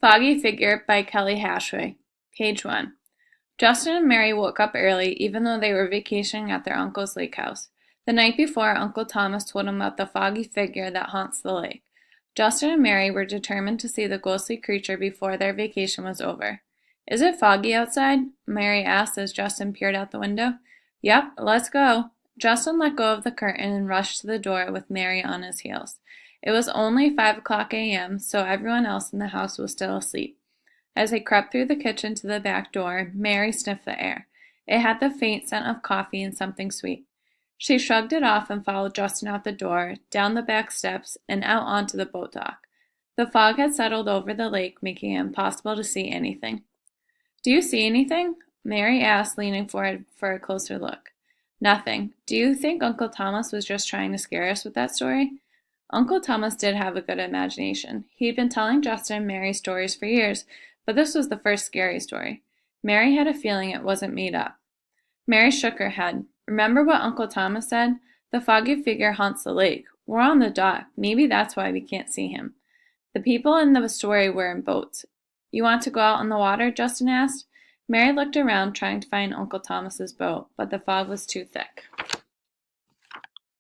Foggy Figure by Kelly Hashway. Page 1. Justin and Mary woke up early even though they were vacationing at their uncle's lake house. The night before, Uncle Thomas told them about the foggy figure that haunts the lake. Justin and Mary were determined to see the ghostly creature before their vacation was over. "Is it foggy outside?" Mary asked as Justin peered out the window. "Yep, let's go." Justin let go of the curtain and rushed to the door with Mary on his heels. It was only 5 o'clock a.m., so everyone else in the house was still asleep. As they crept through the kitchen to the back door, Mary sniffed the air. It had the faint scent of coffee and something sweet. She shrugged it off and followed Justin out the door, down the back steps, and out onto the boat dock. The fog had settled over the lake, making it impossible to see anything. "Do you see anything?" Mary asked, leaning forward for a closer look. "Nothing. Do you think Uncle Thomas was just trying to scare us with that story?" Uncle Thomas did have a good imagination. He'd been telling Justin and Mary stories for years, but this was the first scary story. Mary had a feeling it wasn't made up. Mary shook her head. "Remember what Uncle Thomas said? The foggy figure haunts the lake. We're on the dock. Maybe that's why we can't see him." The people in the story were in boats. "You want to go out on the water?" Justin asked. Mary looked around, trying to find Uncle Thomas's boat, but the fog was too thick.